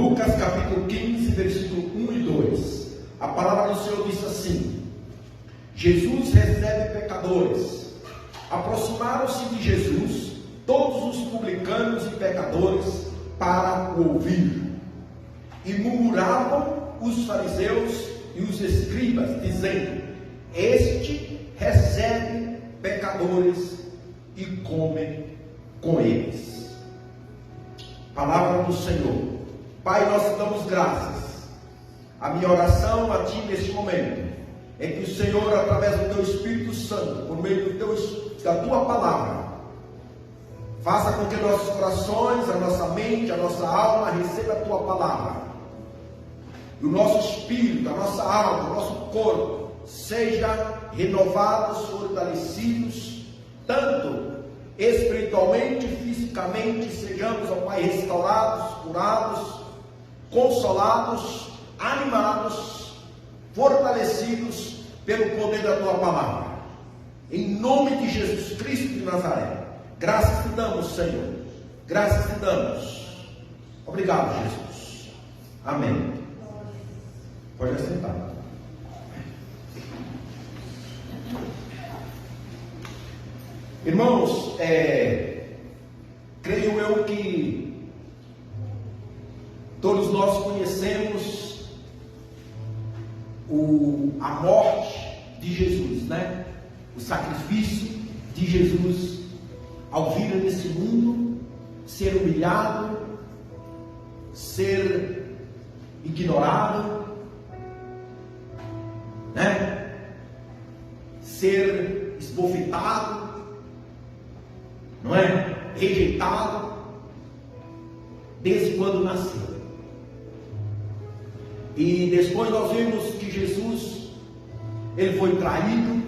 Lucas capítulo 15, versículo 1 e 2. A palavra do Senhor diz assim: Jesus recebe pecadores. Aproximaram-se de Jesus todos os publicanos e pecadores para o ouvir. E murmuravam os fariseus e os escribas, dizendo: Este recebe pecadores e come com eles. Palavra do Senhor. Pai, nós te damos graças. A minha oração a Ti neste momento é que o Senhor, através do Teu Espírito Santo, por meio da Tua palavra, faça com que nossos corações, a nossa mente, a nossa alma receba a Tua palavra. E o nosso espírito, a nossa alma, o nosso corpo seja renovados, fortalecidos, tanto espiritualmente, fisicamente, sejamos, ó Pai, restaurados, curados, consolados, animados, fortalecidos pelo poder da Tua palavra. Em nome de Jesus Cristo de Nazaré, graças te damos, Senhor. Graças te damos. Obrigado, Jesus. Amém. Pode assentar. Irmãos, creio eu que todos nós conhecemos a morte de Jesus, né? O sacrifício de Jesus ao vir nesse mundo, ser humilhado, ser ignorado, né? Ser esbofetado, não é? Rejeitado, desde quando nasceu. E depois nós vemos que Jesus, ele foi traído.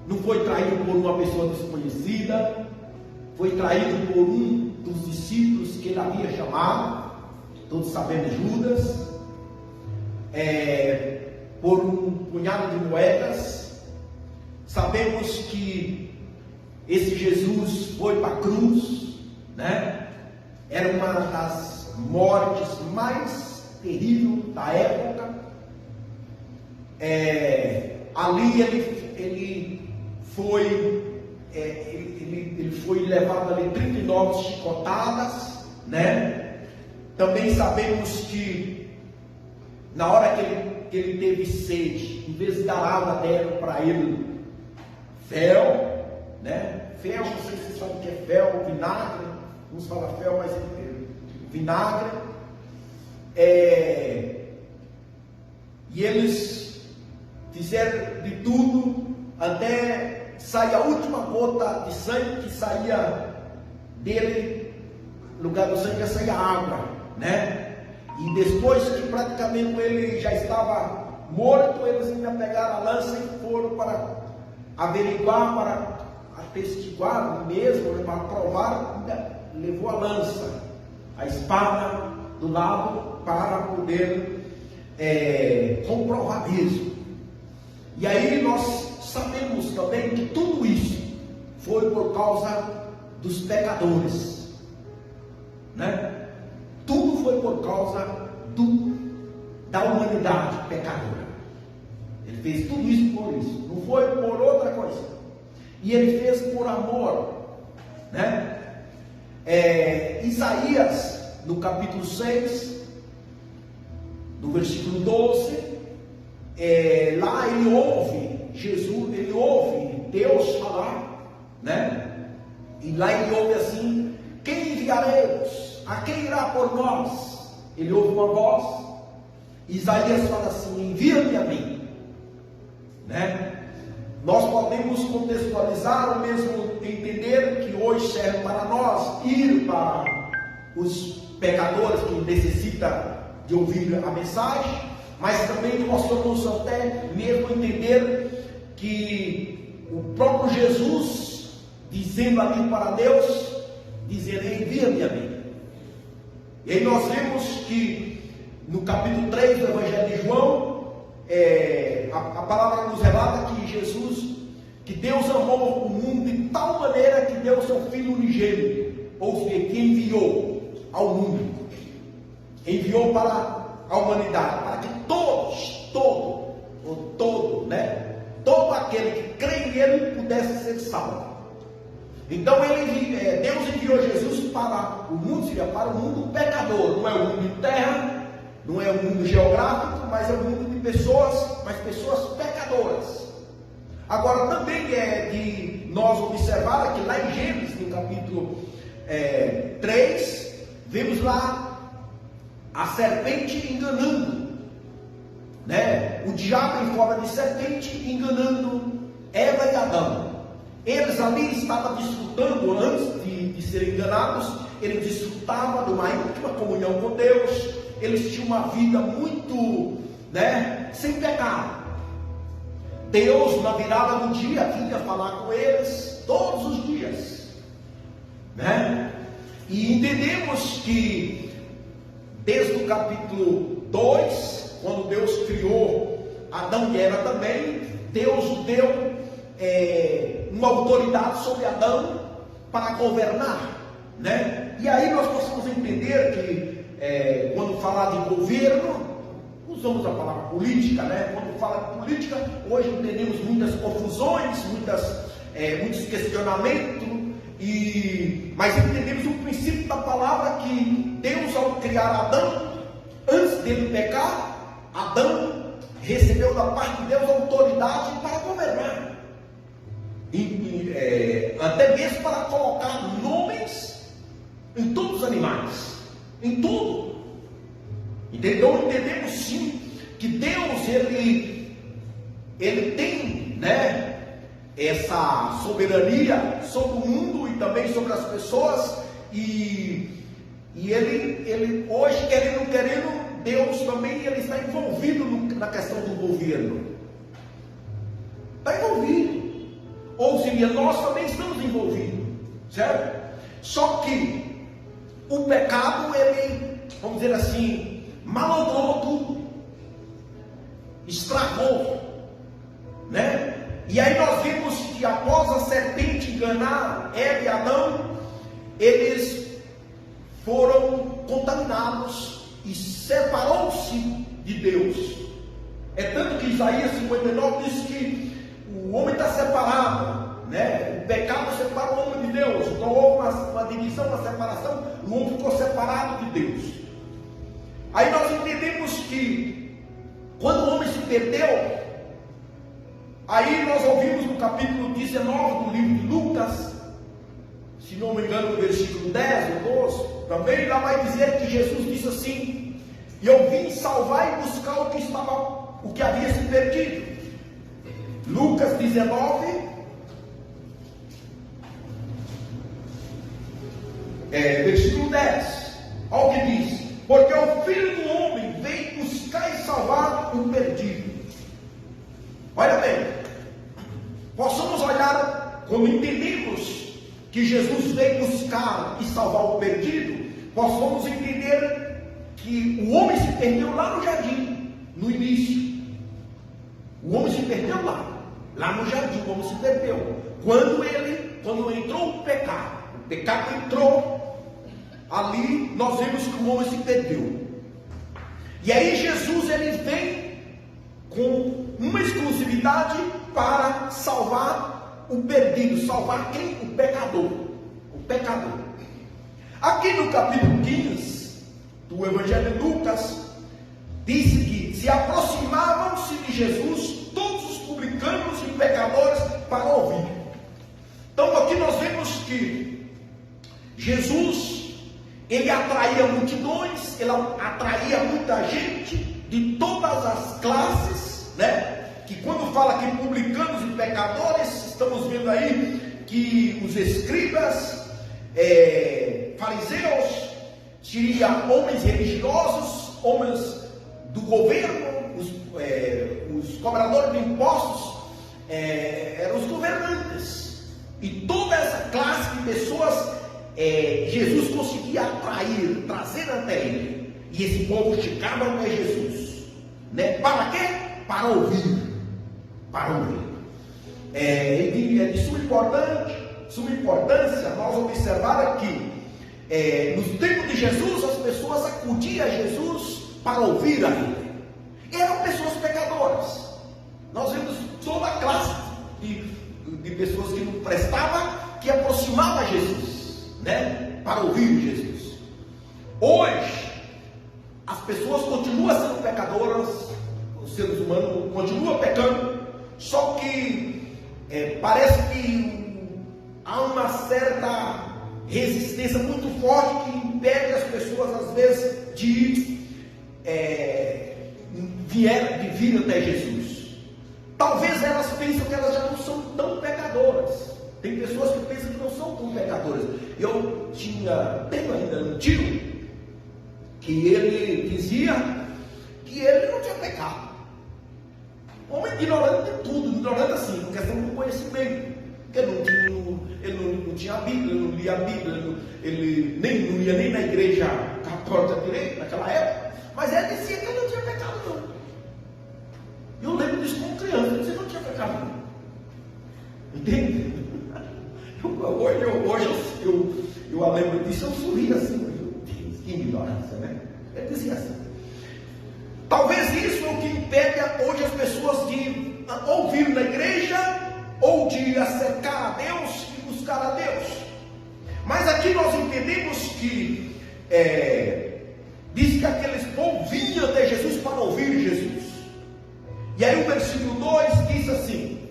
Não foi traído por uma pessoa desconhecida, foi traído por um dos discípulos que ele havia chamado, todos sabemos, Judas, por um punhado de moedas. Sabemos que esse Jesus foi para a cruz, né? Era uma das mortes mais terríveis da época. Ali ele foi levado ali 39 chicotadas, né? Também sabemos que na hora que ele teve sede, em vez de dar água, deram para ele fel, né? Fel, não sei se vocês sabem o que é fel, vinagre. Uns falam fel, mas vinagre. E eles fizeram de tudo até sair a última gota de sangue que saía dele. No lugar do sangue já saía água, né? E depois que praticamente ele já estava morto, eles ainda pegaram a lança e foram para averiguar, para atestiguar mesmo, para provar. Ainda levou a lança, a espada do lado, para poder comprovar mesmo. E aí nós sabemos também que tudo isso foi por causa dos pecadores, né? Tudo foi por causa da humanidade pecadora. Ele fez tudo isso por isso, não foi por outra coisa. E ele fez por amor, né? Isaías, no capítulo 6, no versículo 12, lá ele ouve Jesus, ele ouve Deus falar, né? E lá ele ouve assim: quem enviaremos? A quem irá por nós? Ele ouve uma voz. Isaías fala assim: envia-me a mim, né? Nós podemos contextualizar ou mesmo entender que hoje serve para nós ir para os pecadores que necessitam de ouvir a mensagem, mas também nós podemos até mesmo entender que o próprio Jesus dizendo ali para Deus, dizendo: envia-me a mim. E aí nós vemos que no capítulo 3 do Evangelho de João, a palavra nos relata que Deus amou o mundo de tal maneira que deu seu Filho unigênito, ou seja, que enviou ao mundo. enviou para a humanidade, para que todo aquele que crê nele pudesse ser salvo. Então Deus enviou Jesus para o mundo pecador. Não é o mundo de terra, não é o mundo geográfico, mas é o mundo de pessoas, mas pessoas pecadoras. Agora também é de nós observar que lá em Gênesis, no capítulo 3, vemos lá a serpente enganando, né? O diabo em forma de serpente enganando Eva e Adão. Eles ali estavam desfrutando, antes de serem enganados, eles desfrutavam de uma íntima comunhão com Deus. Eles tinham uma vida muito, sem pecado. Deus, na virada do dia, vinha falar com eles todos os dias, E entendemos que desde o capítulo 2, quando Deus criou Adão e Eva também, Deus deu uma autoridade sobre Adão para governar, E aí nós possamos entender que quando falar de governo, usamos a palavra política, Quando fala de política, hoje entendemos muitas confusões, muitos questionamentos, mas entendemos o princípio da palavra que Deus, ao criar Adão, antes dele pecar, Adão recebeu da parte de Deus autoridade para governar, até mesmo para colocar nomes em todos os animais, em tudo. Então entendemos sim que Deus ele tem, essa soberania sobre o mundo e também sobre as pessoas, e ele hoje, querendo ou não querendo, Deus também ele está envolvido na questão do governo. Está envolvido. Ou seja, nós também estamos envolvidos, certo? Só que o pecado, ele, vamos dizer assim, malogrou tudo, estragou, E aí nós vimos que após a serpente enganar Eva e Adão, eles foram contaminados e separou-se de Deus. É tanto que Isaías 59 diz que o homem está separado, O pecado separa o homem de Deus. Então houve uma divisão, uma separação, o homem ficou separado de Deus. Aí nós entendemos que quando o homem se perdeu, aí nós ouvimos no capítulo 19 do livro de Lucas, se não me engano, no versículo 10 ou 12, também lá vai dizer que Jesus disse assim: e eu vim salvar e buscar o que havia se perdido. Lucas 19, versículo 10, olha o que diz: porque o Filho do Homem veio buscar e salvar o perdido. Olha bem, possamos olhar, quando entendemos que Jesus veio buscar e salvar o perdido, possamos entender que o homem se perdeu lá no jardim, no início. O homem se perdeu lá no jardim, o homem se perdeu. Quando entrou o pecado entrou, ali nós vemos que o homem se perdeu. E aí Jesus ele vem com uma exclusividade para salvar o perdido. Salvar quem? O pecador. Aqui no capítulo 15 do Evangelho de Lucas, diz que se aproximavam-se de Jesus todos os publicanos e pecadores para ouvir. Então aqui nós vemos que Jesus, ele atraía multidões, ele atraía muita gente de todas as classes, Que quando fala que publicanos e pecadores, estamos vendo aí que os escribas, fariseus, seria homens religiosos, homens do governo, os cobradores de impostos, eram os governantes, e toda essa classe de pessoas, Jesus conseguia atrair, trazer até ele, e esse povo chegava até Jesus, para quê? Para ouvir, é de suma importância nós observar aqui nos tempos de Jesus, as pessoas acudiam a Jesus para ouvir a Ele. Eram pessoas pecadoras. Nós vemos toda a classe de pessoas que não prestavam, que aproximavam a Jesus, né? Para ouvir Jesus. Hoje, as pessoas continuam sendo pecadoras, os seres humanos continuam pecando, só que parece que há uma certa resistência muito forte que impede as pessoas, às vezes, de vir até Jesus. Talvez elas pensam que elas já não são tão pecadoras. Tem pessoas que pensam que não são tão pecadoras. Eu tenho ainda um tio que ele dizia que ele não tinha pecado. Homem ignorante de tudo, ignorante assim, em questão do conhecimento. Porque ele não tinha a Bíblia, ele não lia a Bíblia, ele não ia nem na igreja católica direito naquela época, mas ele dizia que ele não tinha pecado não. Eu lembro disso como criança, ele dizia que não tinha pecado não. Entende? Hoje eu lembro disso, eu sorri assim, meu Deus, que ignorância, né? Ele dizia assim. Talvez isso é o que impede hoje as pessoas de ouvir na igreja ou de acercar a Deus e buscar a Deus. Mas aqui nós entendemos que diz que aqueles povos vinham até Jesus para ouvir Jesus. E aí o versículo 2 diz assim: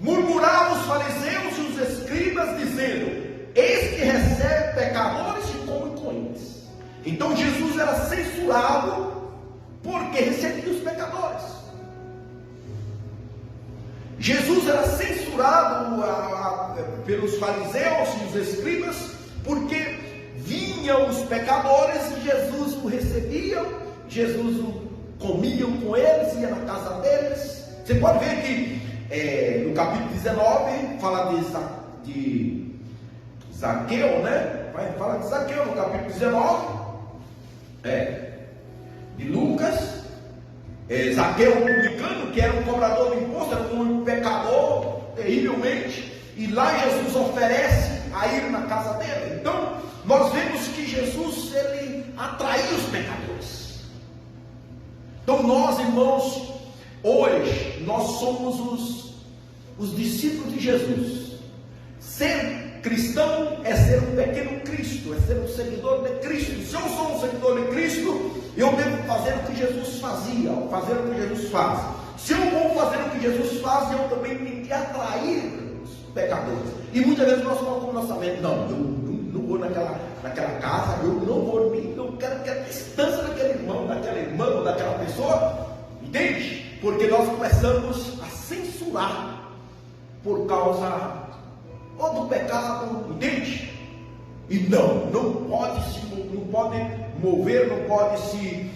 murmuravam os fariseus e os escribas dizendo: eis que recebe pecadores e come com eles. Então Jesus era censurado porque recebia os pecadores. Jesus era censurado pelos fariseus e os escribas porque vinham os pecadores e Jesus o recebia, Jesus o comia com eles, ia na casa deles. Você pode ver que no capítulo 19 fala de Zaqueu, né? Fala de Zaqueu no capítulo 19 de Lucas. Zaqueu, um publicano, que era um cobrador de imposto, era um pecador terrivelmente, e lá Jesus oferece a ir na casa dele. Então nós vemos que Jesus, ele atraiu os pecadores. Então nós, irmãos, hoje nós somos os discípulos de Jesus. Ser cristão é ser um pequeno Cristo, é ser um seguidor de Cristo. Se eu sou um seguidor de Cristo, eu devo fazer o que Jesus fazia, fazer o que Jesus faz. Se eu vou fazer o que Jesus faz, eu também tenho que atrair os pecadores. E muitas vezes nós colocamos nossa mente: não, eu não vou naquela casa, eu não vou nem, eu quero distância daquele irmão, daquela irmã, daquela pessoa. Entende? Porque nós começamos a censurar por causa ou do pecado, entende? E não pode mover, não pode se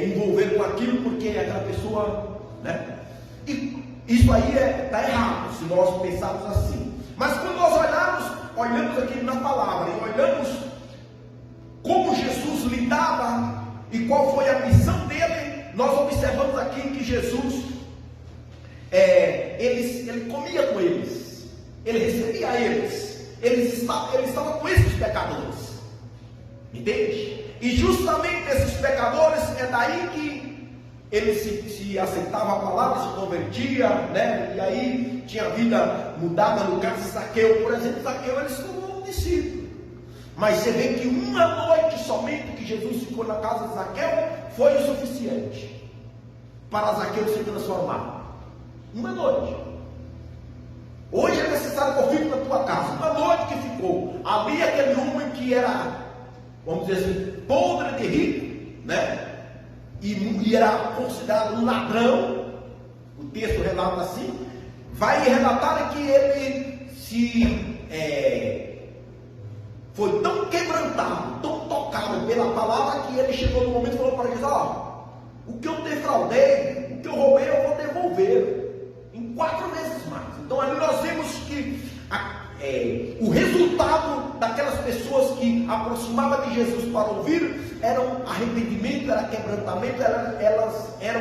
envolver com aquilo, porque aquela pessoa, né? E isso aí está errado, se nós pensarmos assim. Mas quando nós olhamos aqui na palavra e olhamos como Jesus lidava e qual foi a missão dele, nós observamos aqui que Jesus ele comia com eles, ele recebia eles, ele estava com esses pecadores, entende? E justamente esses pecadores, é daí que ele se aceitava a palavra, se convertia, né? E aí tinha a vida mudada. No caso de Zaqueu, por exemplo, Zaqueu ele se tornou um discípulo. Mas você vê que uma noite somente que Jesus ficou na casa de Zaqueu foi o suficiente para Zaqueu se transformar. Uma noite. Hoje é necessário que eu fique na tua casa. Uma noite que ficou ali, aquele homem que era, vamos dizer assim, podre de rico, né? E era considerado um ladrão. O texto relata assim. Vai relatar que ele foi tão quebrantado, tão tocado pela palavra, que ele chegou no momento e falou para Jesus: o que eu defraudei, o que eu roubei, eu vou devolver em 4 vezes mais. Então ali nós vemos que o resultado daquelas pessoas que aproximavam de Jesus para ouvir era um arrependimento, era quebrantamento, elas eram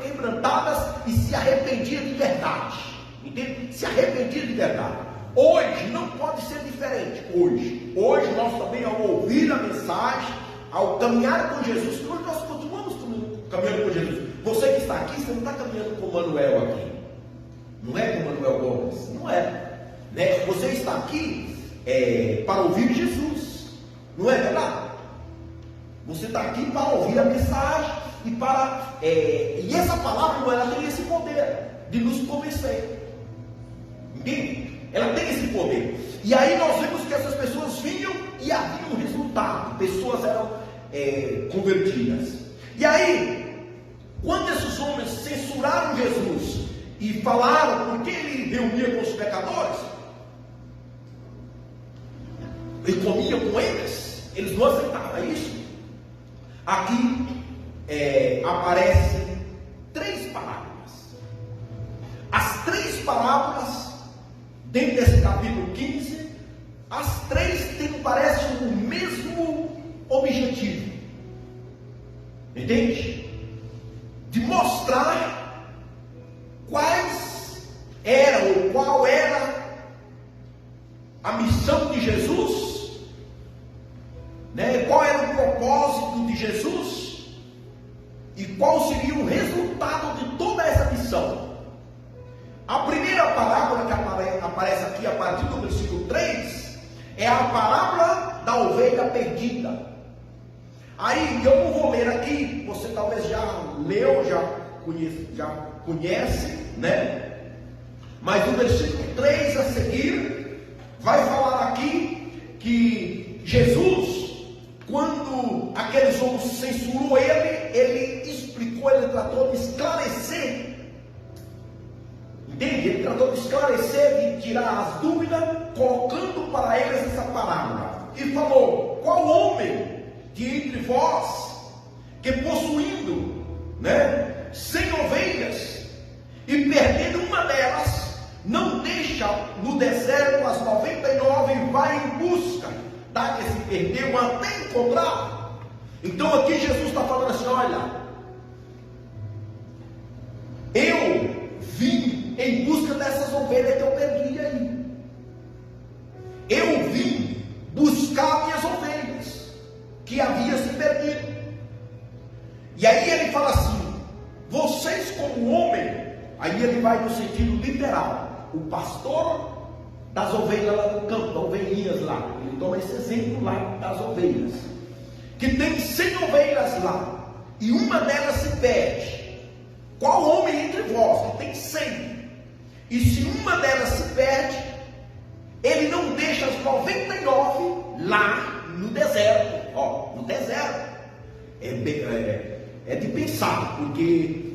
quebrantadas e se arrependiam de verdade, entende? Se arrependiam de verdade. Hoje não pode ser diferente. Hoje nós também, ao ouvir a mensagem, ao caminhar com Jesus, hoje nós continuamos caminhando com Jesus. Você que está aqui, você não está caminhando com o Manuel aqui. Não é com o Manuel Gomes, não é. Né? Você está aqui para ouvir Jesus. Não é verdade? Você está aqui para ouvir a mensagem e essa palavra, ela tem esse poder de nos convencer. Entende? Ela tem esse poder. E aí nós vemos que essas pessoas vinham e havia um resultado. Pessoas eram convertidas. E aí, quando esses homens censuraram Jesus e falaram porque ele reunia com os pecadores e comia com eles não aceitaram isso. Aqui aparecem 3 parábolas. As 3 parábolas, dentro desse capítulo 15, as 3 parecem o mesmo objetivo. Entende? De mostrar qual era a missão de Jesus, né? Qual era o propósito de Jesus e qual seria o resultado de toda essa missão. A primeira parábola que aparece aqui a partir do versículo 3 é a parábola da ovelha perdida. Aí eu não vou ler aqui, você talvez já leu, já conhece, né? Mas o versículo 3 a seguir vai falar aqui que Jesus, quando aqueles homens censurou ele explicou, ele tratou de esclarecer. Entende? Ele tratou de esclarecer, de tirar as dúvidas, colocando para eles essa parábola. E falou: qual homem de entre vós que possuindo 100 ovelhas e perdendo uma delas, não deixa no deserto as 99 e vai em busca da que se perdeu até encontrar? Então aqui Jesus está falando assim: olha, eu vim em busca dessas ovelhas que eu perdi aí. Eu vim buscar minhas ovelhas que havia se perdido. E aí ele fala assim: vocês como homem, aí ele vai no sentido literal, o pastor das ovelhas lá no campo, das ovelhinhas lá, ele toma esse exemplo lá das ovelhas, que tem 100 ovelhas lá, e uma delas se perde. Qual homem entre vós que tem 100, e se uma delas se perde, ele não deixa as 99 lá no deserto? No deserto é de pensar, porque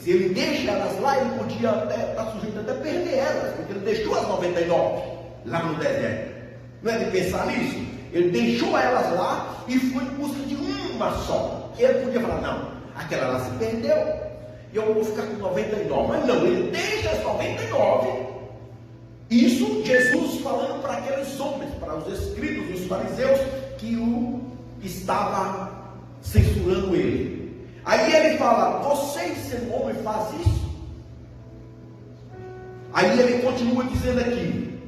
se ele deixa elas lá, ele podia até estar sujeito até perder elas, porque ele deixou as 99 lá no deserto. Não é de pensar nisso? Ele deixou elas lá e foi em busca de uma só. Ele podia falar: não, aquela lá se perdeu, eu vou ficar com 99. Mas não, ele deixa as 99. Isso Jesus falando para aqueles homens, para os escribas e os fariseus que o estava censurando ele. Aí ele fala: vocês, sendo homem, fazem isso? Aí ele continua dizendo aqui: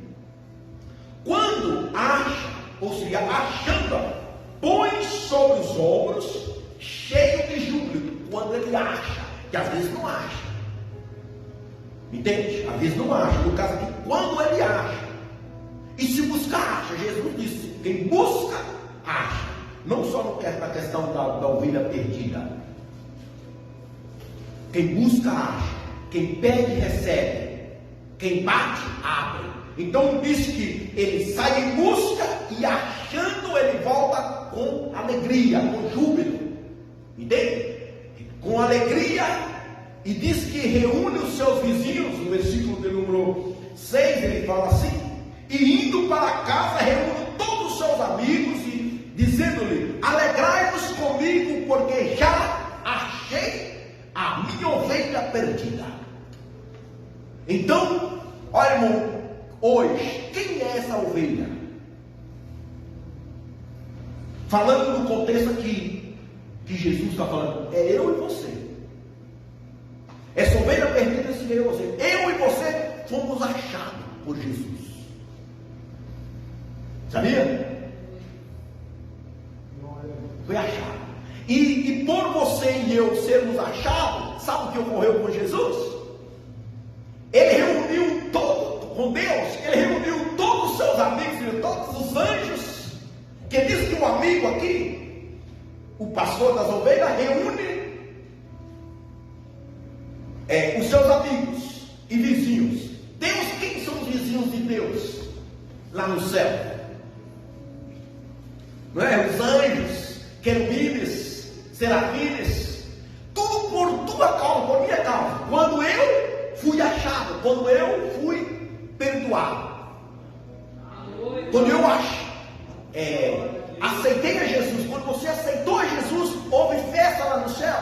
quando acha, ou seja, achando, põe sobre os ombros, cheio de júbilo. Quando ele acha, que às vezes não acha. Entende? Às vezes não acha. No caso aqui, quando ele acha. E se buscar, acha. Jesus disse: quem busca, acha. Não só na questão da ovelha perdida. Quem busca, acha. Quem pede, recebe. Quem bate, abre. Então diz que ele sai em busca e achando ele volta com alegria, com júbilo. Entende? Com alegria. E diz que reúne os seus vizinhos. No versículo de número 6 ele fala assim: e indo para casa reúne todos os seus amigos e dizendo-lhe: alegrai-vos comigo, porque já achei a minha ovelha perdida. Então, olha, irmão, hoje, quem é essa ovelha? Falando no contexto aqui que Jesus está falando, é eu e você. Essa ovelha perdida seria eu e você. Eu e você fomos achados por Jesus. Sabia? Foi achado. E por você e eu sermos achados, sabe o que ocorreu com Jesus? Ele reuniu todo, com Deus, ele reuniu todos os seus amigos, todos os anjos, que diz que um amigo aqui, o pastor das ovelhas, reúne os seus amigos e vizinhos. Deus, quem são os vizinhos de Deus? Lá no céu. Não é? Os anjos, querubins, serafins, tudo por tua causa, por minha causa. Quando eu fui achado, quando eu fui perdoado, quando eu aceitei a Jesus, quando você aceitou a Jesus, houve festa lá no céu.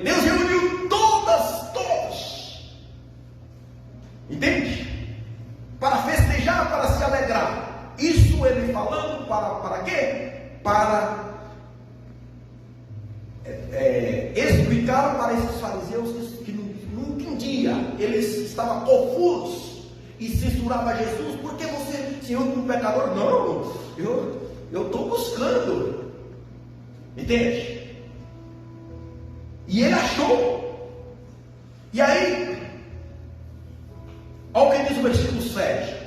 Deus reuniu todos, entende? Para festejar, para se alegrar. Isso ele falando para quê? Para explicar para esses fariseus que num dia eles estavam confusos e censuravam Jesus. Por que você, Senhor, como pecador? Não, eu estou buscando, entende? E ele achou. E aí, olha o que diz o versículo 7.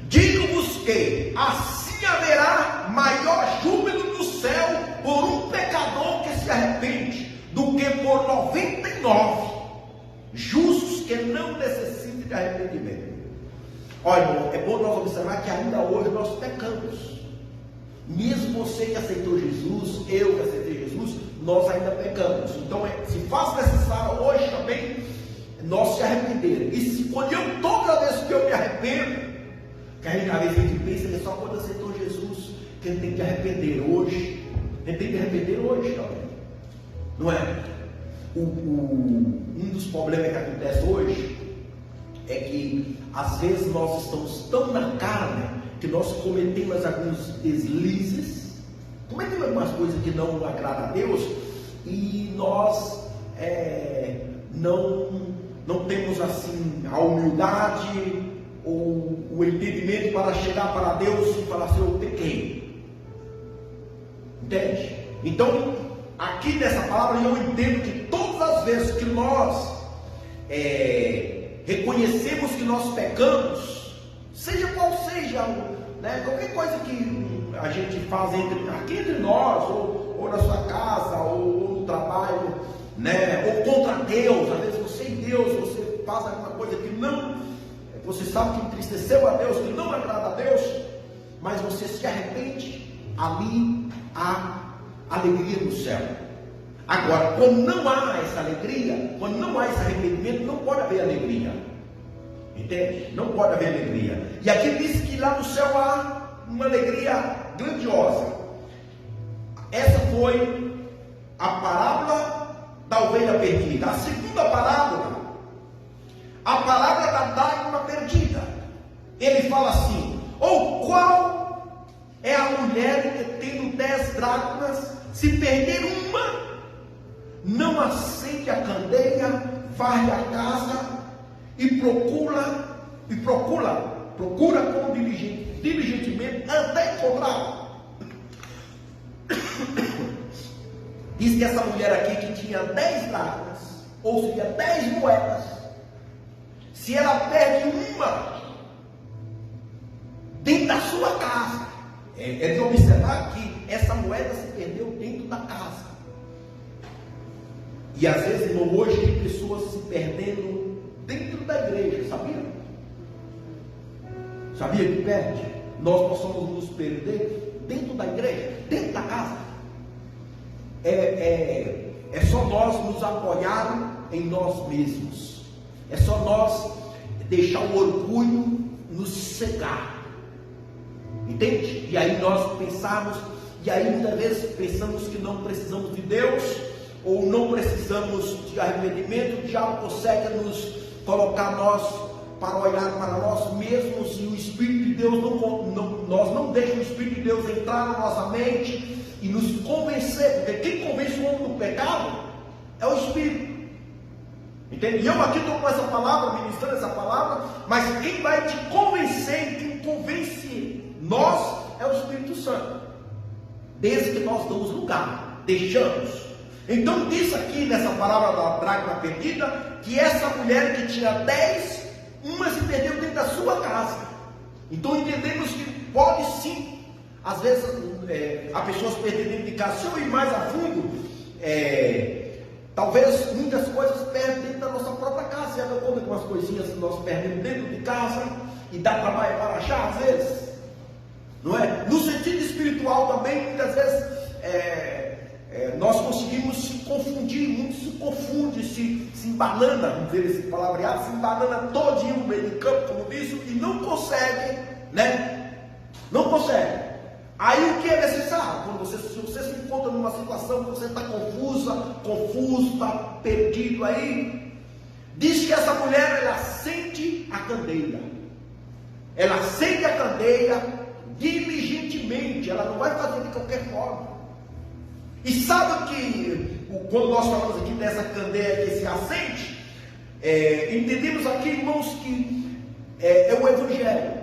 Digo-vos que assim haverá maior júbilo no céu por um pecador que se arrepende, do que por 99 justos que não necessitam de arrependimento. Olha, irmão, é bom nós observar que ainda hoje nós pecamos. Mesmo você que aceitou Jesus, eu que aceitei Jesus, nós ainda pecamos. Então, se faz necessário hoje também nós se arrepender. E se quando toda vez que eu me arrependo, que a gente pensa que é só quando aceitou Jesus que ele tem que arrepender hoje. Ele tem que arrepender hoje também. Não é? Um dos problemas que acontece hoje é que às vezes nós estamos tão na carne que nós cometemos alguns deslizes, cometemos algumas coisas que não agradam a Deus, e nós não temos assim a humildade ou o entendimento para chegar para Deus e falar assim: eu pequei. Entende? Então, aqui nessa palavra eu entendo que todas as vezes que nós reconhecemos que nós pecamos, seja qual seja, né, qualquer coisa que a gente faz aqui entre nós, ou na sua casa, ou no trabalho, né, ou contra Deus, às vezes você e Deus, você faz alguma coisa que não, você sabe que entristeceu a Deus, que não agrada a Deus, mas você se arrepende, ali há alegria no céu. Agora, quando não há essa alegria, quando não há esse arrependimento, não pode haver alegria. Entende? Não pode haver alegria. E aqui diz que lá no céu há uma alegria grandiosa. Essa foi a parábola da ovelha perdida. A segunda parábola, a parábola da dracma perdida. Ele fala assim: ou qual é a mulher que tendo 10 dracmas, se perder uma, não acende a candeia, varre a casa e procura com diligentemente até encontrá-la. Diz que essa mulher aqui que tinha 10 dracmas, ou seja, 10 moedas, se ela perde uma dentro da sua casa, é de observar que essa moeda se perdeu dentro da casa. E às vezes, irmão, hoje tem pessoas se perdendo dentro da igreja, sabia? Sabia que perde? Nós possamos nos perder dentro da igreja, dentro da casa. É só nós nos apoiar em nós mesmos. É só nós deixar o orgulho nos cegar. Entende? E aí nós pensamos, e aí muitas vezes pensamos que não precisamos de Deus, ou não precisamos de arrependimento. O diabo consegue nos colocar nós para olhar para nós mesmos, e o Espírito de Deus nós não deixamos o Espírito de Deus entrar na nossa mente e nos convencer, porque quem convence o homem do pecado é o Espírito. Entende? E eu aqui estou com essa palavra, ministrando essa palavra, mas quem vai te convencer, quem convence nós é o Espírito Santo. Desde que nós damos lugar, deixamos. Então diz aqui nessa palavra da dracma perdida, que essa mulher que tinha 10, uma se perdeu dentro da sua casa. Então entendemos que pode sim, às vezes a pessoa se perder dentro de casa. Se eu ir mais a fundo, talvez muitas coisas perdem dentro da nossa própria casa. Já conta com umas coisinhas que nós perdemos dentro de casa e dá trabalho para achar às vezes, não é? No sentido espiritual também, muitas vezes nós conseguimos se confundir, muito se confunde, se embanana, vamos dizer esse palavreado, se embanana todinho no meio de campo, como disse, e não consegue, né? Não consegue. Aí o que é necessário? Quando se você se encontra numa situação que você está confuso, está perdido aí, diz que essa mulher, ela acende a candeia. Ela acende a candeia diligentemente, ela não vai fazer de qualquer forma. E sabe que, quando nós falamos aqui dessa candeia que se acende, entendemos aqui, irmãos, que é o Evangelho.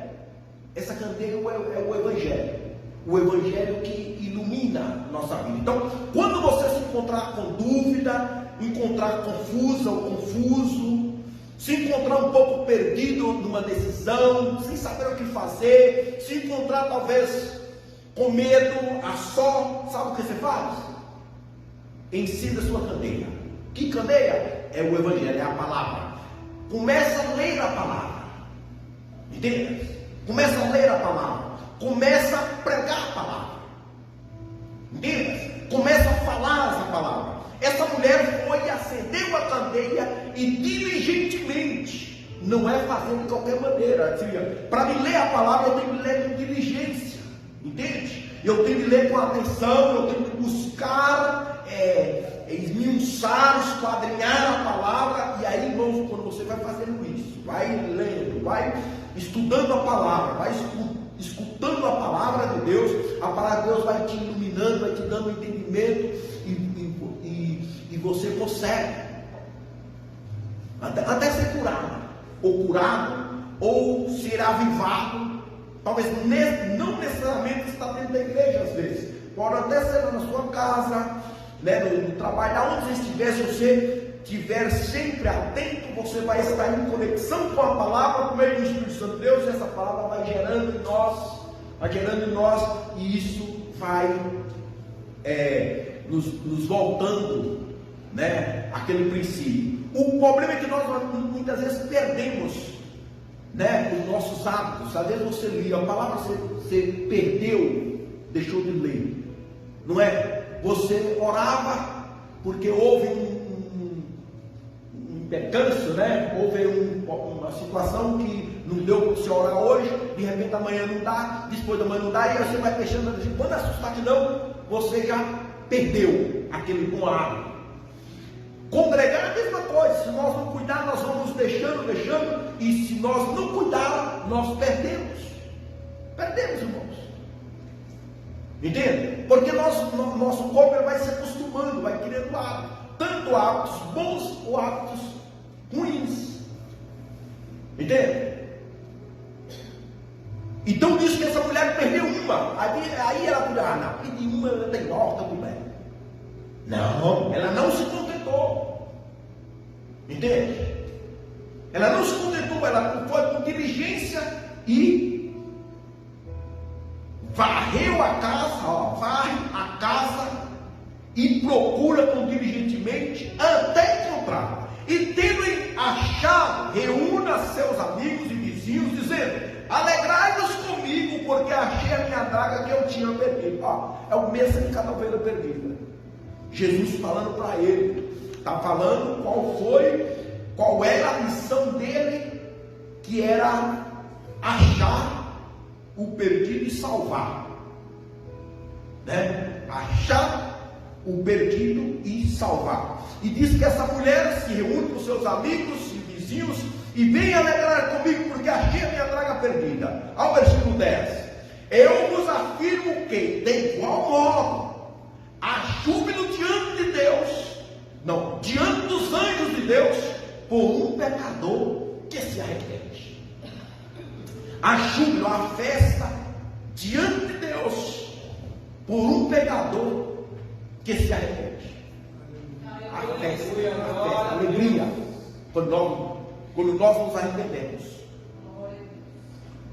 Essa candeia é o Evangelho. O Evangelho que ilumina a nossa vida. Então, quando você se encontrar com dúvida, encontrar confusa ou confuso, se encontrar um pouco perdido numa decisão, sem saber o que fazer, se encontrar talvez com medo, sabe o que você faz? Encenda sua candeia. Que candeia? É o Evangelho, é a palavra. Começa a ler a palavra. Entende? Começa a ler a palavra. Começa a pregar a palavra. Entende? Começa a falar essa palavra. Essa mulher foi e acendeu a candeia e diligentemente, não é fazer de qualquer maneira. Para me ler a palavra, eu tenho que ler com diligência. Entende? Eu tenho que ler com atenção, eu tenho que buscar, esmiuçar, esquadrinhar a palavra. E aí, irmãos, quando você vai fazendo isso, vai lendo, vai estudando a palavra, vai escutando a palavra de Deus, a palavra de Deus vai te iluminando, vai te dando entendimento, e você consegue até ser curado, ou ser avivado. Talvez não necessariamente está dentro da igreja às vezes, pode até ser na sua casa, né, no trabalho, aonde você estiver. Se você estiver sempre atento, você vai estar em conexão com a palavra, por meio do Espírito Santo de Deus, e essa palavra vai gerando em nós, e isso vai nos voltando, né, aquele princípio. O problema é que nós muitas vezes perdemos, né, os nossos hábitos. Às vezes você lia a palavra, você perdeu, deixou de ler, não é? Você orava porque houve um percance, né? Houve uma situação que não deu para você orar hoje, de repente amanhã não dá, depois da manhã não dá, e aí você vai fechando, quando assustar que não, você já perdeu aquele bom hábito. Congregar é a mesma coisa. Se nós não cuidar, nós vamos deixando, e se nós não cuidar, nós perdemos, irmãos. Entende? Porque nosso corpo vai se acostumando, vai criando hábitos, tanto hábitos bons ou hábitos ruins. Entende? Então diz que essa mulher perdeu uma. Aí ela podia, não, perdi uma, ela tem volta, mulher. Não, ela não se contentou. Entende? Ela não se contentou, ela foi com diligência e varreu a casa, varre a casa e procura com diligentemente até encontrar. E tendo achado, reúna seus amigos e vizinhos, dizendo: alegrai-vos comigo, porque achei a minha draga que eu tinha perdido. É o mesmo de cada ovelha perdida. Jesus falando para ele, está falando qual era a missão dele, que era achar o perdido e salvar, né? Achar o perdido e salvar. E diz que essa mulher se reúne com seus amigos e vizinhos e vem alegrar comigo, porque achei a minha draga perdida. Ao versículo 10: eu vos afirmo que, de igual modo, há júbilo diante de Deus, não, diante dos anjos de Deus, por um pecador que se arrepende. Há júbilo, há festa diante de Deus por um pecador que se arrepende. A festa, a alegria, quando nós nos arrependemos.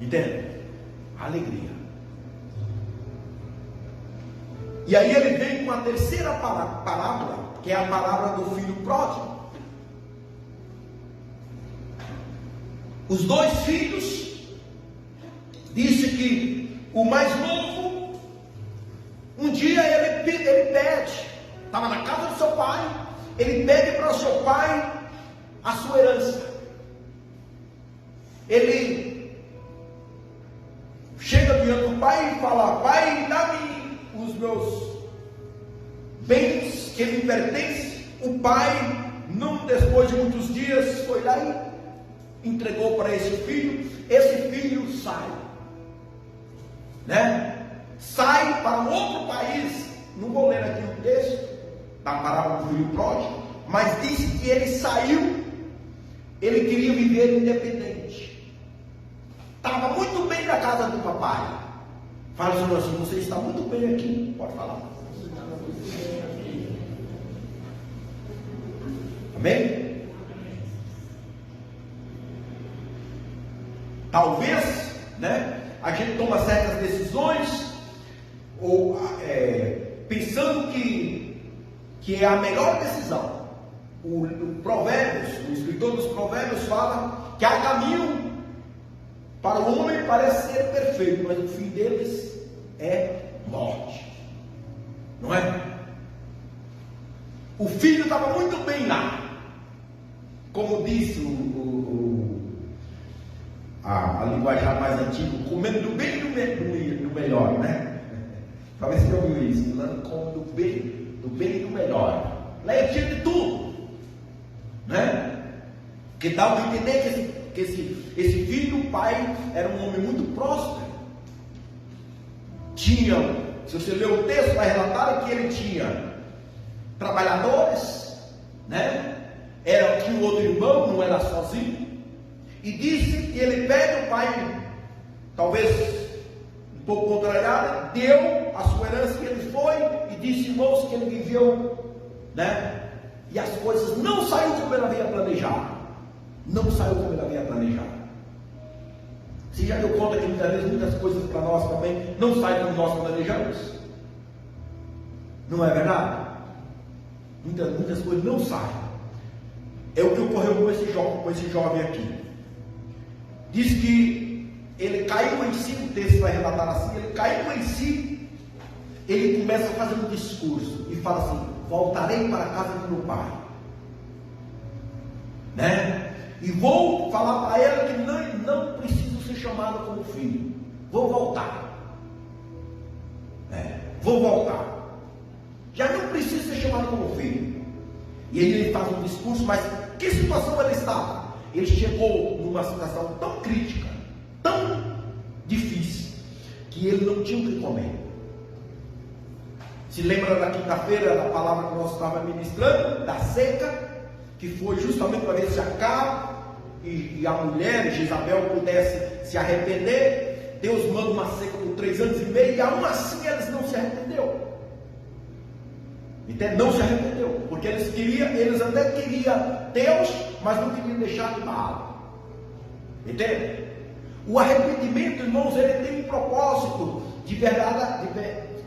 Entende? A alegria. E aí ele vem com a terceira parábola, que é a parábola do filho pródigo. Os dois filhos, disse que o mais novo, um dia ele pede, estava na casa do seu pai, ele pede para o seu pai a sua herança. Ele chega diante do pai e fala: pai, dá-me os meus bens que me pertencem. O pai, não depois de muitos dias, foi lá e entregou para esse filho. Esse filho sai, sai para um outro país. Não vou ler aqui o texto da parábola do filho pródigo, mas disse que ele saiu, ele queria viver independente, estava muito bem na casa do papai. Fala, Senhor, assim: você está muito bem aqui. Pode falar. Amém? Talvez, a gente toma certas decisões, ou pensando que é a melhor decisão. O escritor dos Provérbios fala que há caminho para o homem, parece ser perfeito, mas o fim deles é morte. Não é? O filho estava muito bem lá, como disse a linguagem mais antiga, comendo do bem e do melhor, Talvez você ouviu isso, come do bem e do melhor. Lá ele tinha de tudo, Que dá para entender que esse filho, o pai, era um homem muito próspero. Tinha, se você ler o texto, vai relatar que ele tinha trabalhadores, tinha um outro irmão, não era sozinho. E disse que ele pede o pai, talvez um pouco contrariado, deu a sua herança, que ele foi e disse, irmãos, que ele viveu, e as coisas não saíram como ele havia planejado. Não saiu como ele havia planejado. Você já deu conta que muitas vezes muitas coisas para nós também não saem como nós planejamos? Não é verdade? Muitas coisas não saem. É o que ocorreu com esse jovem aqui. Diz que ele caiu em si, o texto vai relatar assim, ele caiu em si, ele começa a fazer um discurso e fala assim: voltarei para a casa do meu pai, e vou falar para ela que não preciso ser chamado como filho, vou voltar, vou voltar, já não preciso ser chamado como filho. E aí ele faz um discurso, mas que situação ele estava? Ele chegou numa situação tão crítica, tão difícil, que ele não tinha o que comer. Se lembra da quinta-feira, da palavra que nós estávamos ministrando, da seca, que foi justamente para ver se Acabe e a mulher, Jezabel, pudessem se arrepender. Deus manda uma seca por 3 anos e meio, e aún assim eles não se arrependeram. Entende? Não se arrependeu, porque eles até queriam Deus, mas não queriam deixar de Baal. Entende? O arrependimento, irmãos, ele tem um propósito de verdade,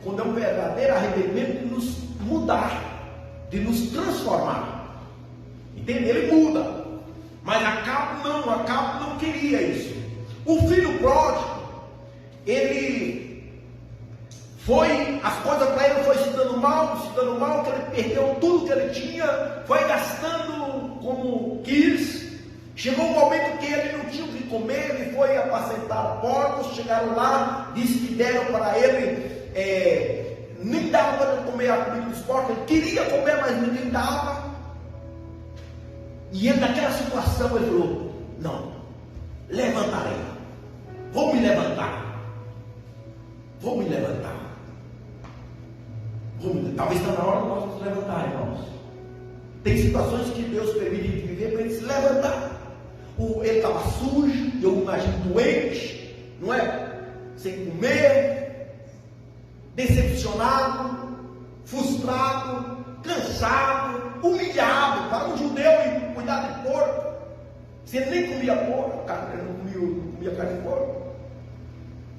quando é um verdadeiro arrependimento, de nos mudar, de nos transformar. Entende? Ele muda. Mas Acabe não queria isso. O filho pródigo, as coisas para ele foi se dando mal, que ele perdeu tudo que ele tinha, foi gastando como quis. Chegou um momento que ele não tinha o que comer, ele foi apacentar porcos, chegaram lá, disse que deram para ele, nem dava para ele comer a comida dos porcos, ele queria comer, mas ninguém dava. E ele, naquela situação, ele falou: não, levantarei, vou me levantar. Talvez está na hora de nós nos levantar, irmãos. Tem situações que Deus permite viver para ele se levantar. Ele estava sujo, eu imagino doente, não é? Sem comer, decepcionado, frustrado, cansado, humilhado. Para um judeu cuidar de porco, se ele nem comia porco, ele não comia carne de porco,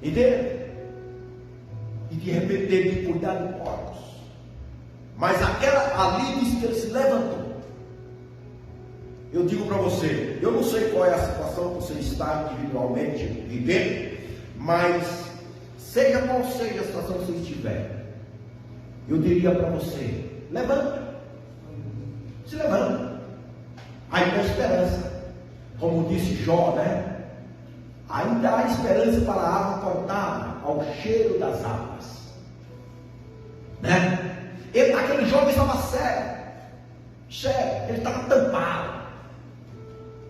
entende? E de repente teve que cuidar de porcos. Mas ali diz que ele se levantou. Eu digo para você, eu não sei qual é a situação que você está individualmente vivendo, mas seja qual seja a situação que você estiver, eu diria para você: levanta, se levanta. Ainda há esperança, como disse Jó, né? Ainda há esperança para a árvore cortada ao cheiro das águas, né? Aquele jovem estava cego, ele estava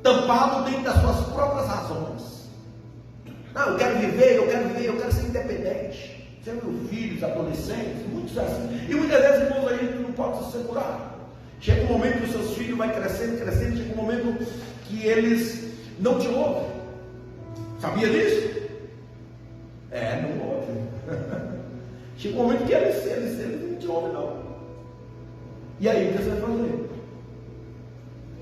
tampado dentro das suas próprias razões. Não, eu quero viver, eu quero ser independente. Você viu filhos, adolescentes, muitos assim. E muitas vezes, irmãos, a gente não pode se segurar. Chega um momento que os seus filhos vão crescendo, chega um momento que eles não te ouvem. Sabia disso? Não ouvem. Chega um momento que eles não te ouvem, não. E aí, o que você vai fazer?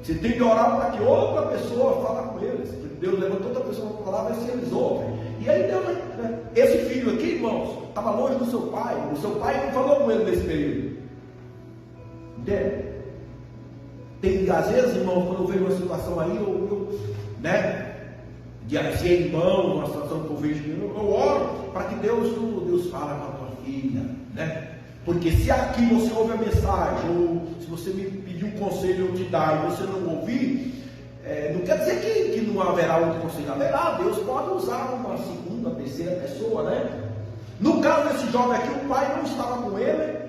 Você tem que orar para que outra pessoa fale com eles. Deus levantou outra pessoa para falar, mas se eles ouvem. E aí Deus, né? Esse filho aqui, irmãos, estava longe do seu pai. O seu pai não falou com ele nesse período. Entende? Tem, às vezes, irmãos, quando eu vejo uma situação aí, né? De ser irmão, uma situação que eu vejo, eu oro para que Deus fale com a tua filha, né? Porque se aqui você ouve a mensagem, ou se você me pedir um conselho eu te dar e você não ouvir, não quer dizer que não haverá outro conselho. Haverá, Deus pode usar uma segunda, terceira pessoa, né? No caso desse jovem aqui, o pai não estava com ele,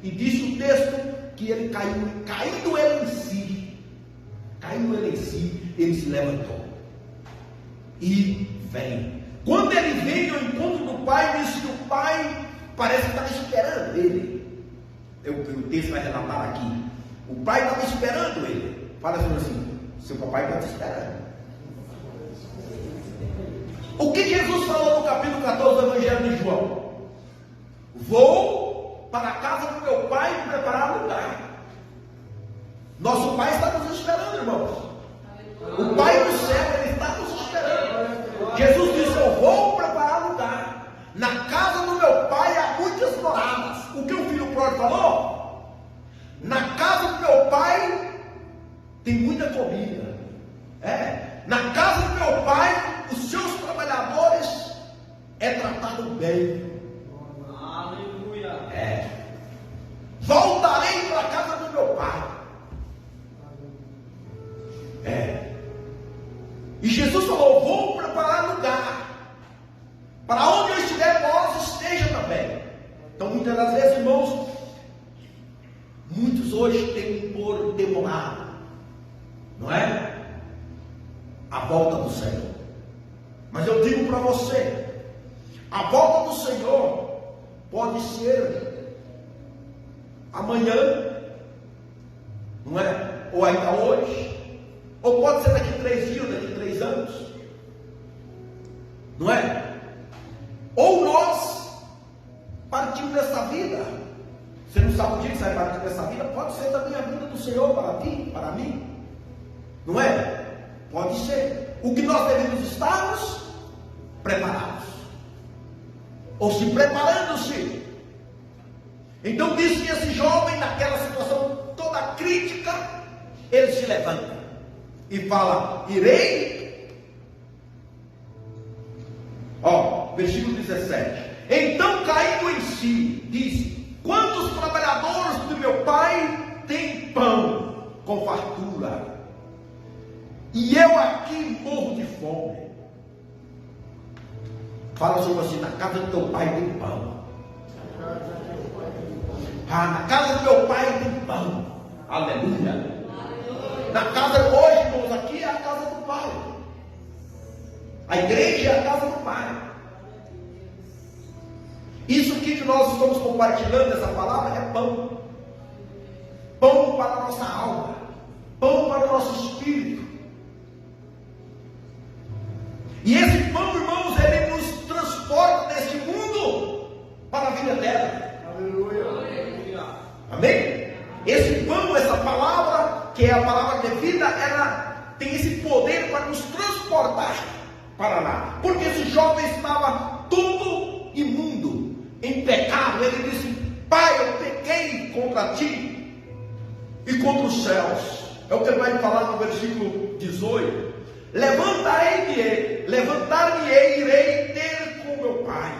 e disse o texto que ele caindo ele em si, ele se levantou e vem. Quando ele veio ao encontro do pai, disse que o pai parece que estava esperando ele. O texto vai relatar aqui. O pai estava esperando ele. Fala assim: seu papai está te esperando. O que Jesus falou no capítulo 14 do Evangelho de João? Vou para a casa do meu pai preparar lugar. Nosso pai está nos esperando, irmãos. O pai do céu, ele está nos esperando. Jesus disse: eu vou preparar lugar. Na casa do meu pai há muitas moradas. O que o filho pródigo falou? Na casa do meu pai tem muita comida. Na casa do meu pai, os seus trabalhadores é tratado bem. Aleluia. Voltarei para a casa do meu pai. E Jesus falou: vou preparar lugar. Para onde eu estiver, vós esteja também. Então, muitas das vezes, irmãos, muitos hoje têm por demorado, não é? A volta do Senhor. Mas eu digo para você: a volta do Senhor pode ser amanhã, não é? Ou ainda hoje, ou pode ser daqui 3 dias, daqui 3 anos, não é? Ou nós partimos dessa vida. Você não sabe o dia que você vai partir dessa vida? Pode ser também a vida do Senhor para ti, para mim, não é? Pode ser. O que nós devemos estarmos preparados, ou se preparando-se. Então diz que esse jovem, naquela situação toda crítica, ele se levanta e fala: irei. Versículo 17. Então, caindo em si, disse: quantos trabalhadores do meu pai têm pão com fartura, e eu aqui morro de fome? Fala sobre assim: na casa do teu pai tem pão. Na casa do meu pai tem pão. Aleluia. Na casa hoje, irmãos, aqui é a casa do pai. A igreja é a casa do pai. Isso aqui que nós estamos compartilhando, essa palavra, é pão. pão para a nossa alma, pão para o nosso espírito. E esse pão, irmãos, ele nos transporta deste mundo para a vida eterna. Aleluia. Amém? Esse pão, essa palavra, que é a palavra de vida, ela tem esse poder para nos transportar para lá. Porque esse jovem estava todo imundo, em pecado. Ele disse: Pai, eu pequei contra ti e contra os céus. É o que ele vai falar no versículo 18. Levantar-me-ei, irei ter com meu pai,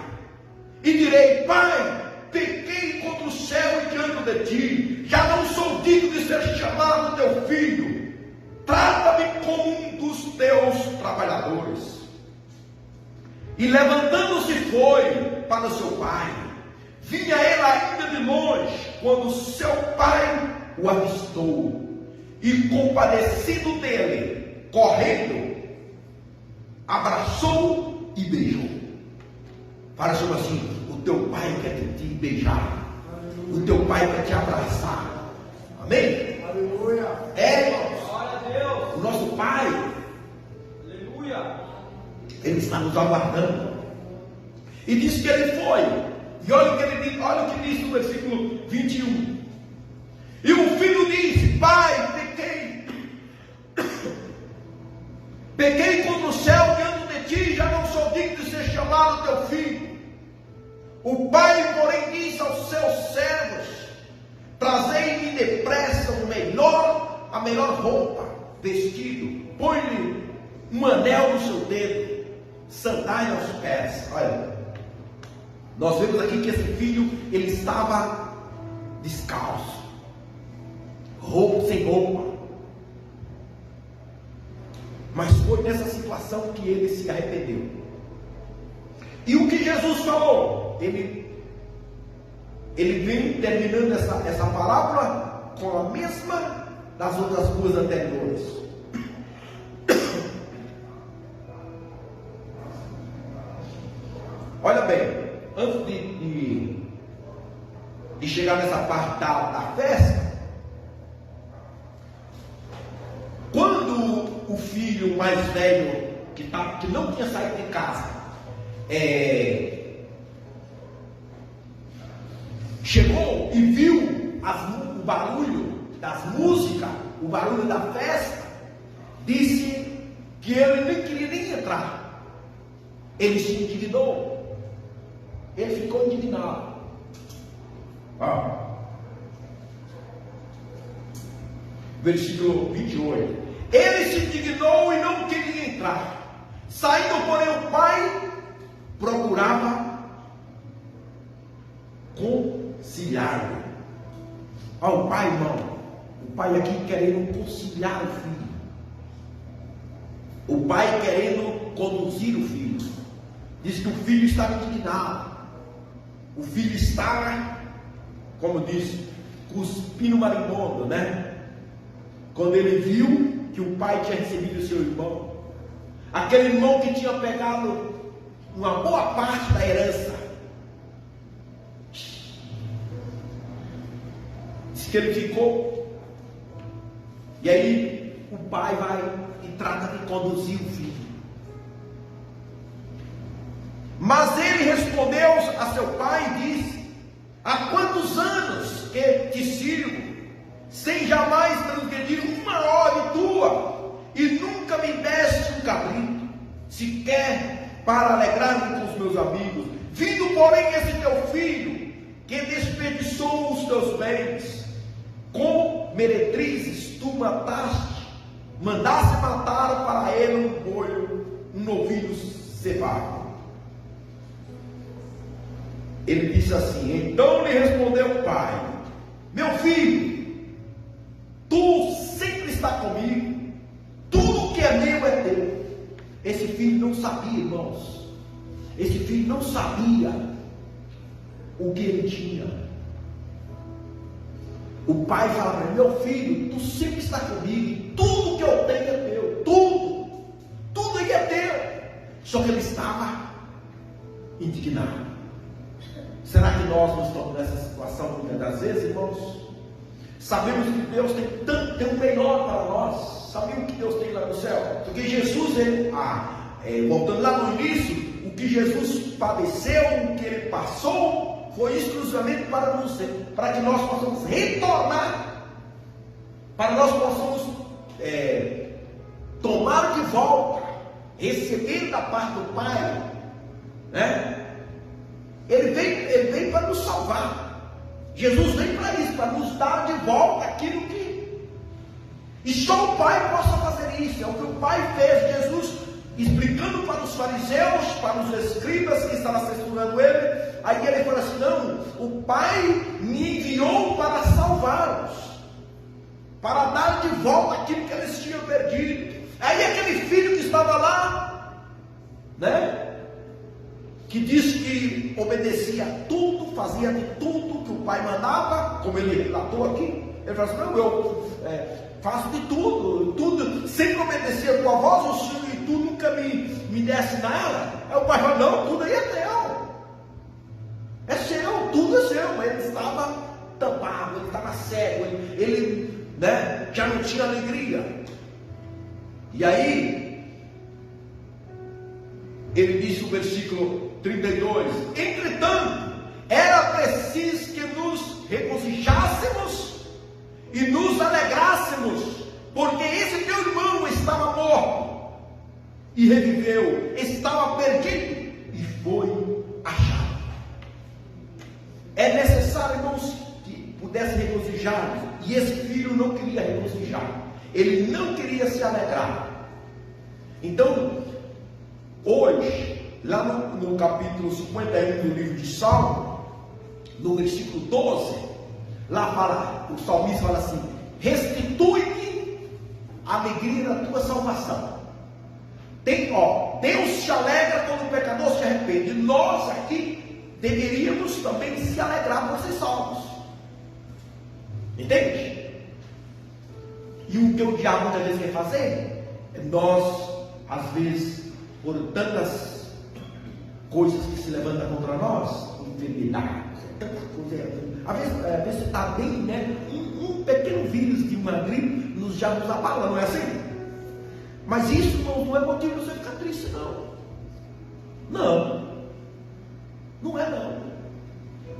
e direi: Pai, pequei contra o céu e diante de ti, já não sou digno de ser chamado teu filho, trata-me como um dos teus trabalhadores. E levantando-se foi para o seu pai. Vinha ele ainda de longe, quando seu pai o avistou, e compadecido dele, correndo, abraçou e beijou. Fala assim: o teu pai quer te beijar, o teu pai quer te abraçar. Amém? Aleluia. Irmãos, o nosso pai, aleluia, ele está nos aguardando. E diz que ele foi. E olha o que ele diz, olha o que diz no versículo 21. E o filho disse: Pai, pequei contra o céu diante de ti, já não sou digno de ser chamado teu filho. O pai, porém, disse aos seus servos: trazei-me depressa a melhor roupa, vestido, põe-lhe um anel no seu dedo, sandália aos pés. Olha, nós vemos aqui que esse filho, ele estava descalço, sem roupa. Mas foi nessa situação que ele se arrependeu. E o que Jesus falou? Ele vem terminando essa parábola com a mesma das outras duas anteriores. Olha bem, antes de chegar nessa parte da festa, quando o filho mais velho, que não tinha saído de casa, chegou e viu o barulho das músicas, o barulho da festa, disse que ele nem queria nem entrar. Ele se indignou. Ele ficou indignado. Versículo 28. Ele se indignou e não queria entrar. Saindo, porém, o pai procurava conciliar-lo. O pai, irmão, o pai aqui querendo conciliar o filho, o pai querendo conduzir o filho. Diz que o filho estava indignado, o filho estava, como diz, cuspindo marimbondo, né? Quando ele viu que o pai tinha recebido o seu irmão, aquele irmão que tinha pegado uma boa parte da herança, diz que ele ficou. E aí o pai vai e trata de conduzir o filho. Mas ele respondeu a seu pai e disse: há quantos anos que te sirvo, sem jamais transgredir uma ordem tua, e nunca me deste um cabrito, sequer para alegrar-me com os meus amigos. Vindo, porém, esse teu filho, que desperdiçou os teus bens, com meretrizes tu mandaste matar para ele um novilho cevado. Ele disse assim: então lhe respondeu o pai: meu filho, tu sempre está comigo, tudo que é meu é teu. Esse filho não sabia, irmãos, esse filho não sabia o que ele tinha. O pai fala para ele: meu filho, tu sempre está comigo, tudo que eu tenho é teu, tudo aí é teu. Só que ele estava indignado. Será que nós não estamos nessa situação muitas das vezes, irmãos? Sabemos que Deus tem um melhor para nós. Sabemos que Deus tem lá no céu. Porque Jesus, voltando lá no início, o que Jesus padeceu, o que ele passou, foi exclusivamente para que nós possamos retornar, para nós possamos tomar de volta, receber da parte do Pai, né? Ele veio para nos salvar. Jesus veio para isso, para nos dar de volta aquilo que... E só o Pai possa fazer isso. É o que o Pai fez. Jesus explicando para os fariseus, para os escribas que estavam censurando ele. Aí ele falou assim: não, o Pai me enviou para salvá-los, para dar de volta aquilo que eles tinham perdido. Aí aquele filho que estava lá, né, que disse que obedecia a tudo, fazia de tudo que o pai mandava, como ele relatou aqui. Ele falou assim: não, eu faço de tudo, sempre obedecia a tua voz, o Senhor, e tu nunca me desse nada. Aí o pai falou: não, tudo aí é teu, é seu, tudo é seu. Mas ele estava tampado, ele estava cego, ele né, já não tinha alegria. E aí ele diz no versículo 32: entretanto, era preciso que nos regozijássemos e nos alegrássemos, porque esse teu irmão estava morto e reviveu, estava perdido e foi achado. É necessário, irmãos, que pudesse regozijar, e esse filho não queria regozijar, ele não queria se alegrar. Então, hoje, lá no capítulo 51 do livro de Salmo, no versículo 12, lá fala, o salmista fala assim: restitui-me a alegria da tua salvação. Deus se alegra quando o pecador se arrepende. Nós aqui deveríamos também se alegrar por ser salvos. Entende? E o que o diabo muitas vezes quer fazer é nós, às vezes, por tantas coisas que se levantam contra nós, enfermidades, tanta coisa. Às vezes a pessoa está bem, né? Um pequeno vírus de uma gripe já nos abala, não é assim? Mas isso não é motivo de você ficar triste, não. Não é não.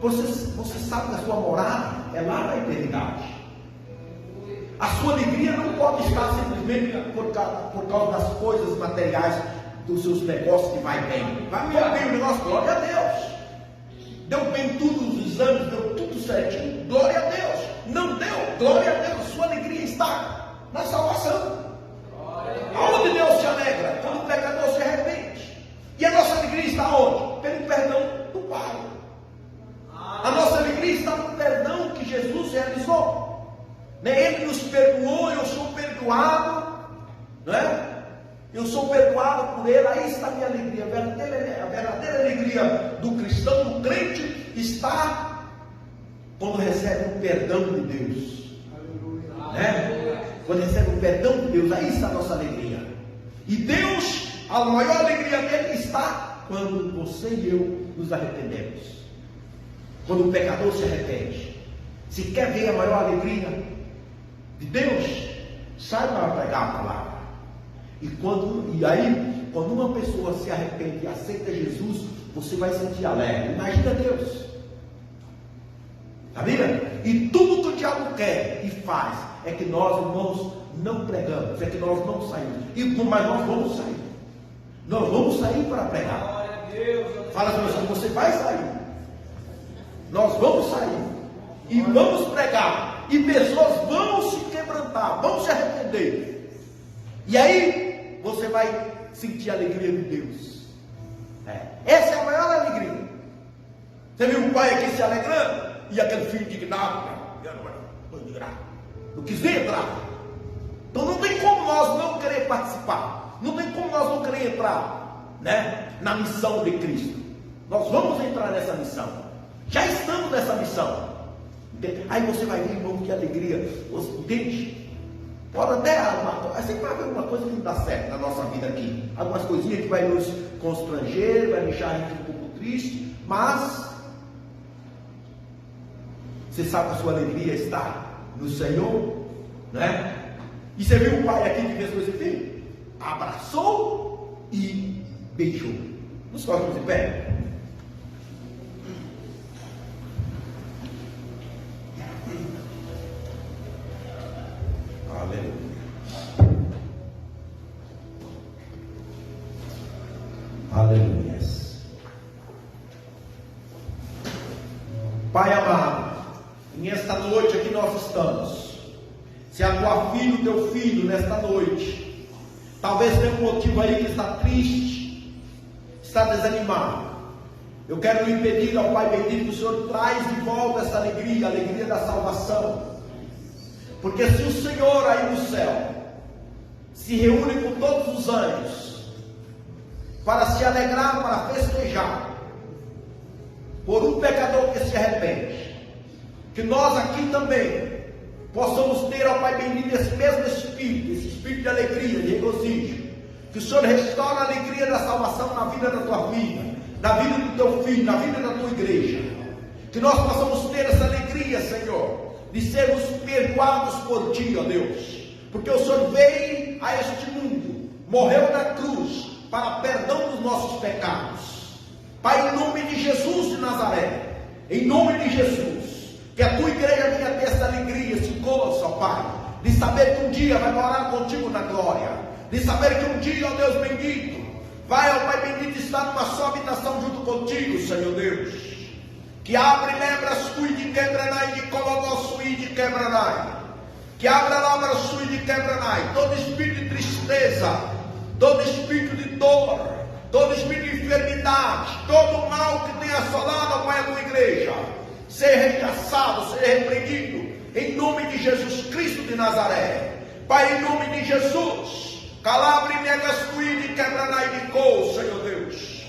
Você sabe que a sua morada é lá na eternidade. A sua alegria não pode estar simplesmente por causa das coisas materiais, dos seus negócios que vai bem. Vai bem o negócio, glória a Deus. Deu bem tudo os exames, deu tudo certinho, glória a Deus. Não deu, glória a Deus. Sua alegria está na salvação. Aonde Deus se alegra? Quando o pecador se arrepende. E a nossa alegria está onde? Pelo perdão do Pai. A nossa alegria está no perdão que Jesus realizou. Ele nos perdoou, eu sou perdoado, né? Eu sou perdoado por Ele. Aí está a minha alegria. A verdadeira alegria do cristão, do crente, está quando recebe o perdão de Deus, né? Quando recebe o perdão de Deus, aí está a nossa alegria. E Deus, a maior alegria dele está quando você e eu nos arrependemos, quando o pecador se arrepende. Se quer ver a maior alegria de Deus, sai para pregar a palavra. E aí, quando uma pessoa se arrepende e aceita Jesus, você vai sentir alegre. Imagina Deus. Está vendo? E tudo que o diabo quer e faz é que nós, irmãos, não pregamos, é que nós não saímos. Mas nós vamos sair. Nós vamos sair para pregar. Fala para você, você vai sair. Nós vamos sair. E vamos pregar. E pessoas vão se quebrantar, vão se arrepender. E aí, você vai sentir a alegria de Deus. Essa é a maior alegria. Você viu um pai aqui se alegrando? E aquele filho indignado, não quis nem entrar. Então não tem como nós não querer participar. Não tem como nós não querer entrar, né, na missão de Cristo. Nós vamos entrar nessa missão. Já estamos nessa missão. Aí você vai ver, irmão, que alegria. Você entende? Pode até sempre vai haver alguma coisa que não dá certo na nossa vida aqui. Algumas coisinhas que vai nos constranger, vai deixar a gente um pouco triste. Mas você sabe que a sua alegria está no Senhor, né? E você viu o pai aqui que fez com esse filho? Abraçou e beijou. Nos coloquemos de pé. Aleluia. Aleluia. Pai amado, nesta noite aqui nós estamos. Se a tua filha, o teu filho, nesta noite, talvez tenha um motivo aí que está triste, está desanimado, eu quero lhe pedir ao Pai bendito que o Senhor traz de volta essa alegria, a alegria da salvação. Porque se o Senhor aí no céu se reúne com todos os anjos para se alegrar, para festejar por um pecador que se arrepende, que nós aqui também possamos ter, ao Pai bendito, esse mesmo Espírito, esse Espírito de alegria, de regozijo, que o Senhor restaure a alegria da salvação na vida da tua vida, na vida do teu filho, na vida da tua igreja, que nós possamos ter essa alegria, Senhor, de sermos perdoados por ti, ó Deus, porque o Senhor veio a este mundo, morreu na cruz, para perdão dos nossos pecados. Pai, em nome de Jesus de Nazaré, em nome de Jesus, que a tua igreja venha ter essa alegria, esse gozo, ó Pai, de saber que um dia vai morar contigo na glória, de saber que um dia, ó Deus bendito, vai, ó Pai bendito, estar numa só habitação junto contigo, Senhor Deus, que abre lebras sui de quebranai, de colonossui de quebranai, que abra labras sui de quebranai, todo espírito de tristeza, todo espírito de dor, todo espírito de enfermidade, todo mal que tenha assolado, ó Pai, a tua igreja, ser rechaçado, ser repreendido, em nome de Jesus Cristo de Nazaré. Pai, em nome de Jesus, calabre negastuí de quebranai de cor, Senhor Deus,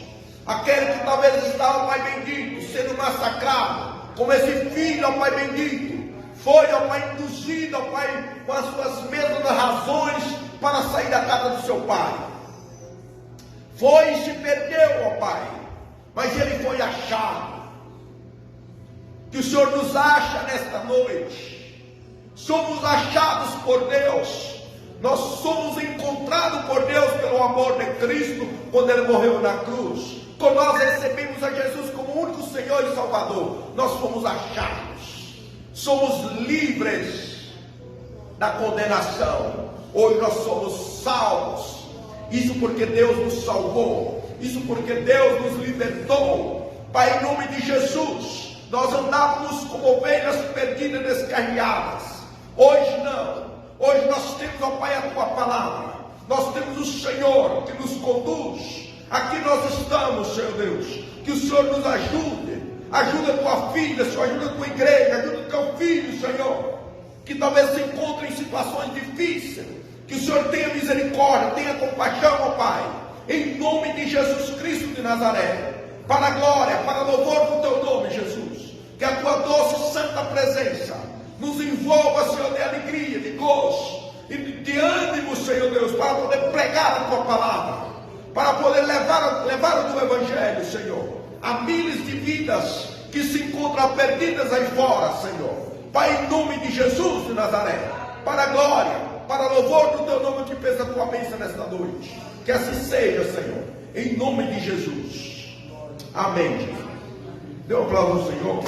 aquele que talvez está, ó Pai bendito, sendo massacrado, como esse filho, ó Pai bendito, foi, ó Pai, induzido, ó Pai, com as suas mesmas razões, para sair da casa do seu pai, foi e se perdeu, ó Pai, mas ele foi achado. Que o Senhor nos acha nesta noite, somos achados por Deus, nós somos encontrados por Deus pelo amor de Cristo, quando ele morreu na cruz, quando nós recebemos a Jesus como único Senhor e Salvador, nós fomos achados, somos livres da condenação, hoje nós somos salvos, isso porque Deus nos salvou, isso porque Deus nos libertou. Pai, em nome de Jesus, nós andávamos como ovelhas perdidas, descarriadas, hoje não, hoje nós temos, ó Pai, a tua palavra, nós temos o Senhor que nos conduz, aqui nós estamos, Senhor Deus, que o Senhor nos ajude, ajuda a tua filha, Senhor, ajuda a tua igreja, ajuda o teu filho, Senhor, que talvez se encontre em situações difíceis, que o Senhor tenha misericórdia, tenha compaixão, ó Pai, em nome de Jesus Cristo de Nazaré, para a glória, para o louvor do teu nome, Jesus, que a tua doce santa presença nos envolva, Senhor, de alegria, de gozo e de ânimo, Senhor Deus, para poder pregar a tua palavra, para poder levar o teu evangelho, Senhor, a milhares de vidas que se encontram perdidas aí fora, Senhor. Pai, em nome de Jesus de Nazaré, para a glória, para o louvor do teu nome, que fez a tua bênção nesta noite, que assim seja, Senhor, em nome de Jesus, amém. Dê um aplauso ao Senhor.